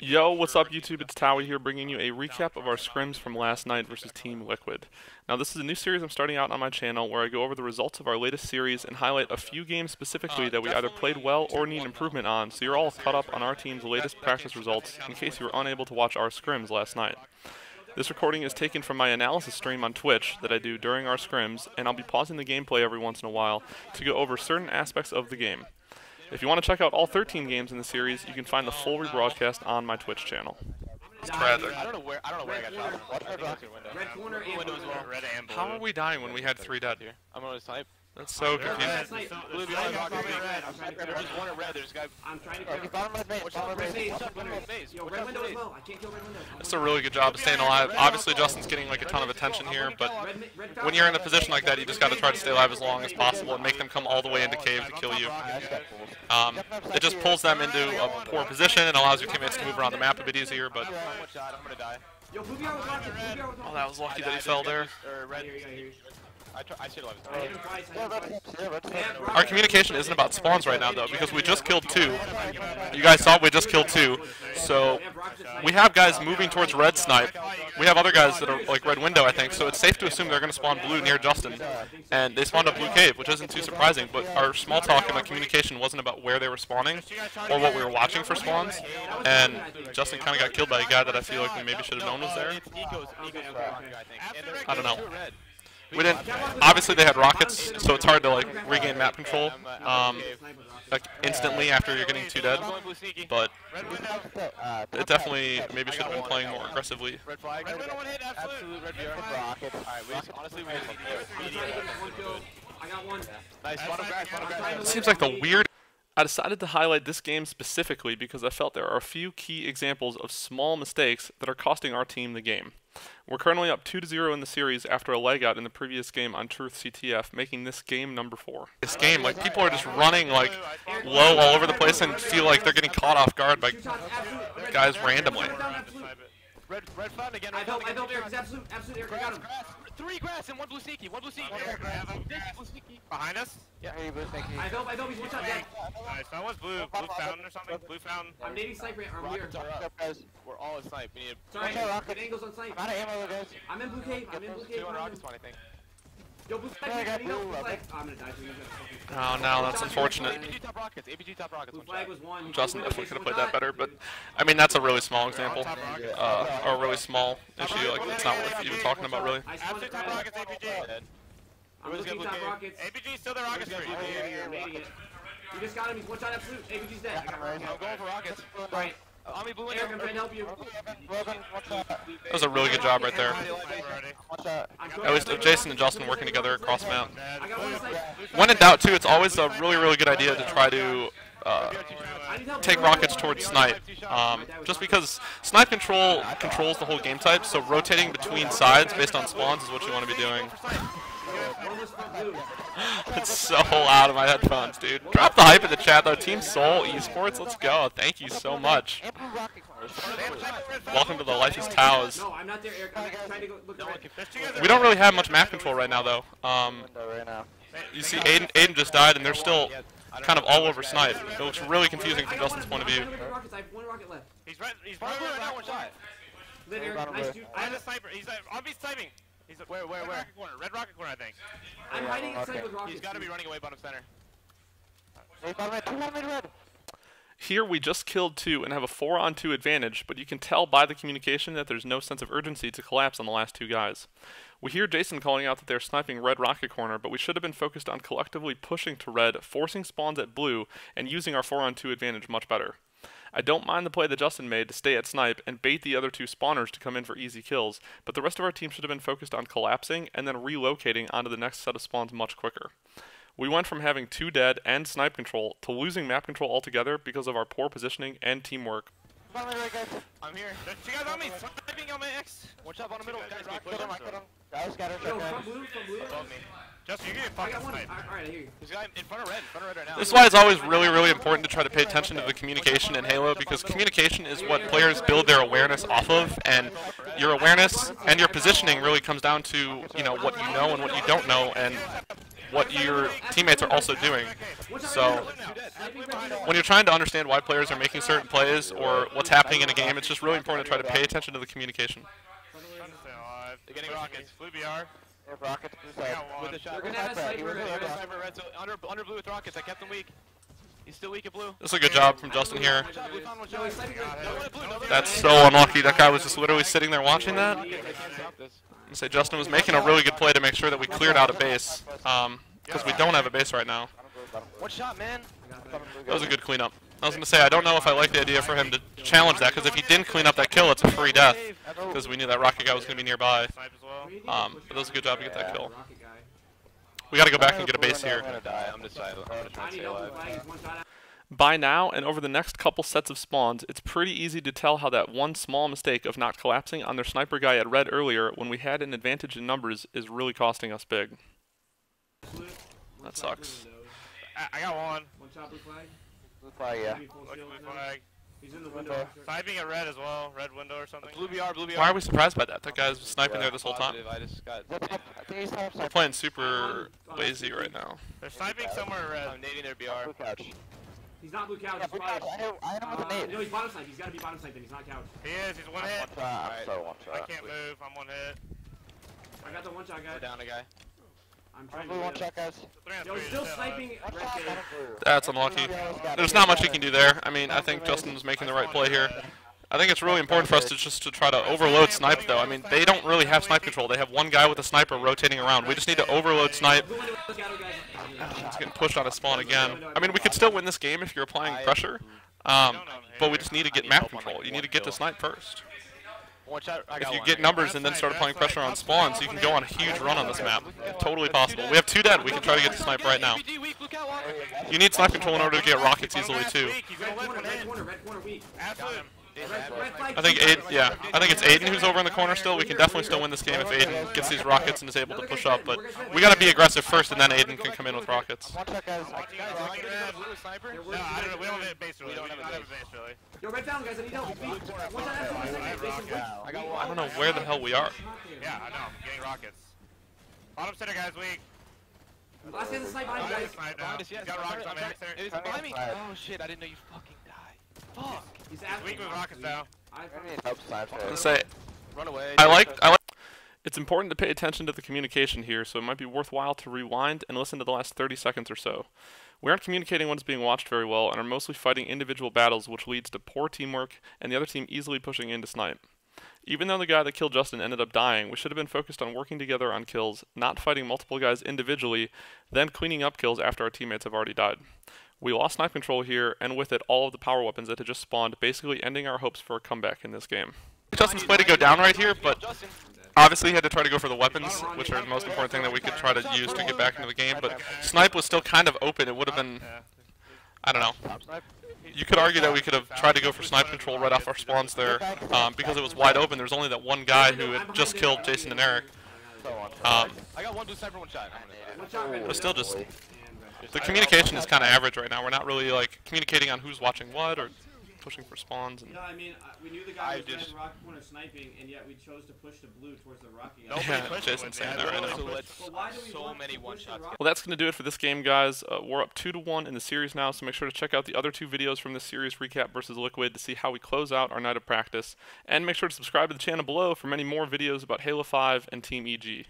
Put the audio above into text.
Yo, what's up YouTube? It's Towey here bringing you a recap of our scrims from last night versus Team Liquid. Now this is a new series I'm starting out on my channel where I go over the results of our latest series and highlight a few games specifically that we either played well or need improvement on, so you're all caught up on our team's latest practice results in case you were unable to watch our scrims last night. This recording is taken from my analysis stream on Twitch that I do during our scrims, and I'll be pausing the gameplay every once in a while to go over certain aspects of the game. If you want to check out all 13 games in the series, you can find the full rebroadcast on my Twitch channel. Tragic. I don't know where I got shot. Red corner and window as well. Red and blue. How are we dying when we had 3 dead here? I'm gonna snipe. That's so confusing. Blue behind rocket. There's one at red. There's a guy. I'm trying to kill. Bottom red base. Yo, red window as well. I can't kill red window. That's a really good job of staying alive. Obviously, Justin's getting like a ton of attention here, but when you're in a position like that, you just got to try to stay alive as long as possible and make them come all the way into cave to kill you. It just pulls them into a poor position and allows your teammates to move around the map a bit easier, but... Oh, that was lucky that he fell there. Our communication isn't about spawns right now, though, because we just killed 2. You guys saw we just killed 2. So we have guys moving towards red snipe. We have other guys that are like red window, I think. So it's safe to assume they're going to spawn blue near Justin. And they spawned up blue cave, which isn't too surprising. But our small talk and the communication wasn't about where they were spawning or what we were watching for spawns. And Justin kind of got killed by a guy that I feel like we maybe should have known was there. I don't know. We didn't. Obviously, they had rockets, so it's hard to like regain map control like instantly after you're getting 2 dead. But it definitely maybe should have been playing more aggressively. It seems like the weird. I decided to highlight this game specifically because I felt there are a few key examples of small mistakes that are costing our team the game. We're currently up 2-0 in the series after a leg out in the previous game on Truth CTF, making this game number 4. This game, like, people are just running like low all over the place and feel like they're getting caught off guard by guys randomly. Red found again. I built Eric. He's absolute Eric. Got him. 3 grass and 1 blue sneaky. 1 blue sneaky. Behind us? Yeah. I built. He's one shot dead. Nice. That was blue. Blue fountain or something. Blue fountain. I'm nading sniper. I'm here. We're all in snipe. We need. Sorry. Good angles on snipe. I'm in blue cave. I'm in blue cave. 2 on rocket spawn, I think. Yo, blue snipe. I'm gonna die. Oh no, that's unfortunate. APG top rockets. APG top rockets. Blue flag was 1. Justin definitely could have played that better, but I mean that's a really small example, or a really small issue. Like it's not worth even talking about really. Absolute top rockets, APG. I'm looking top rockets. APG still the rockets for you. You just got him. He's one shot absolute. APG's dead. I'm going for rockets. Alright. Army blue Eric, I'm trying to help you. That was a really good job right there. At least Jason and Justin working together across map. When in doubt too, it's always a really good idea to try to take rockets towards snipe. Just because snipe controls the whole game type, so rotating between sides based on spawns is what you want to be doing. It's so loud in my headphones, dude. Drop the hype in the chat though. Team Soul Esports, let's go. Thank you so much. Welcome to the Life is Towers. No, I'm not there, Eric. I'm trying to go look at We don't really have much map control right now though. You see Aiden just died and they're still kind of all over snipe. It looks really confusing from Justin's point of view. I have 1 rocket left. He's right now, 1 shot. Lit, Eric. Nice, dude. I have a sniper. He's on me sniping. He's where? Red rocket corner, I think. I'm hiding inside with rockets. He's got to be running away bottom center. Here we just killed 2 and have a 4-on-2 advantage, but you can tell by the communication that there's no sense of urgency to collapse on the last 2 guys. We hear Jason calling out that they're sniping red rocket corner, but we should have been focused on collectively pushing to red, forcing spawns at blue, and using our 4-on-2 advantage much better. I don't mind the play that Justin made to stay at snipe and bait the other 2 spawners to come in for easy kills, but the rest of our team should have been focused on collapsing and then relocating onto the next set of spawns much quicker. We went from having 2 dead and snipe control to losing map control altogether because of our poor positioning and teamwork. I'm here. You guys on me. Sniping on my X. Watch out on the middle. Yo, from blue. Justin, you're getting I got fucking 1. sniped. Alright, I hear you. There's a guy in front of red right now. This is why it's always really important to try to pay attention to the communication in Halo, because communication is what players build their awareness off of, and your awareness and your positioning really comes down to, you know, what you know and what you don't know, and what your teammates are also doing. So when you're trying to understand why players are making certain plays or what's happening in a game, it's just really important to try to pay attention to the communication. They're getting rockets. Blue BR. Rockets. With the shot. They're gonna have a sniper. Red. So under blue with rockets. I kept him weak. He's still weak at blue. This is a good job from Justin here. We found one shot. That's so unlucky. That guy was just literally sitting there watching that. I say Justin was making a really good play to make sure that we cleared out a base, because we don't have a base right now. One shot, man. That was a good cleanup. I was going to say, I don't know if I like the idea for him to challenge that, because if he didn't clean up that kill, it's a free death, because we knew that rocket guy was going to be nearby. But that was a good job to get that kill. We got to go back and get a base here. I'm just trying to stay alive. By now, and over the next couple sets of spawns, it's pretty easy to tell how that one small mistake of not collapsing on their sniper guy at red earlier when we had an advantage in numbers is really costing us big. That sucks. I got one. One shot blue flag. Blue flag, yeah. Blue flag. He's in the window. Sniping at red as well. Red window or something. Blue BR. Why are we surprised by that? That guy's sniping there this whole time. I just got. We're playing super lazy right now. They're sniping somewhere red. I'm nading their BR. Blue couch. He's not blue couch. Yeah, blue couch. I hit him with a nade. No, he's bottom snipe. He's gotta be bottom snipe then. He's not couch. He is. He's one hit. I'm so one I shot. can't move. I'm one hit. I got the one shot guy. We're down a guy. I'm trying Blue one to shot, guys. Yo, he's still sniping. That's unlucky. There's not much he can do there. I mean, I think Justin was making the right play here. I think it's really important for us to just try to overload snipe, though. I mean, they don't really have snipe control. They have one guy with a sniper rotating around. We just need to overload snipe. He's getting pushed on his spawn again. I mean, we could still win this game if you're applying pressure, but we just need to get map control. You need to get to snipe first. If you get numbers and then start applying pressure on spawns, you can go on a huge run on this map. Totally possible. We have 2 dead. We can try to get to snipe right now. You need snipe control in order to get rockets easily, too. Red corner, weak. I think I think it's Aiden who's over in the corner still. We can definitely still win this game if Aiden gets these rockets and is able to push up, but we got to be aggressive first, and then Aiden can come in with rockets. One shot, guys. No, I don't know. We don't have a base really. We don't have a base really. Yo, red down, guys. I need help. One shot. I don't know where the hell we are. Yeah, I know. I'm getting rockets. Bottom center guy's weak. Last guy's a snipe behind you guys. Got rockets on me. It's behind me. Oh shit! I didn't know you fucking died. Fuck. He's after Weak with rockets now. I need help snipe. Let's say Run away. I like. It's important to pay attention to the communication here, so it might be worthwhile to rewind and listen to the last 30 seconds or so. We aren't communicating when it's being watched very well and are mostly fighting individual battles, which leads to poor teamwork and the other team easily pushing in to snipe. Even though the guy that killed Justin ended up dying, we should have been focused on working together on kills, not fighting multiple guys individually, then cleaning up kills after our teammates have already died. We lost snipe control here, and with it, all of the power weapons that had just spawned, basically ending our hopes for a comeback in this game. Justin's play to go down right here, but obviously he had to try to go for the weapons, which are the most important thing that we could try to use to get back into the game, but snipe was still kind of open. It would have been, I don't know. You could argue that we could have tried to go for snipe control right off our spawns there, because it was wide open. There was only that one guy who had just killed Jason and Eric. I got one blue sniper, one shot. But still just, the communication is kind of average right now. We're not really like communicating on who's watching what or pushing for spawns. And No, I mean, we knew the guy was in rocket corner sniping, and yet we chose to push the blue towards the rocky guy. yeah, Jason's saying that right now. So many one-shots. Well, that's going to do it for this game, guys. We're up 2-1 in the series now, so make sure to check out the other 2 videos from this series recap versus Liquid to see how we close out our night of practice. And make sure to subscribe to the channel below for many more videos about Halo 5 and Team EG.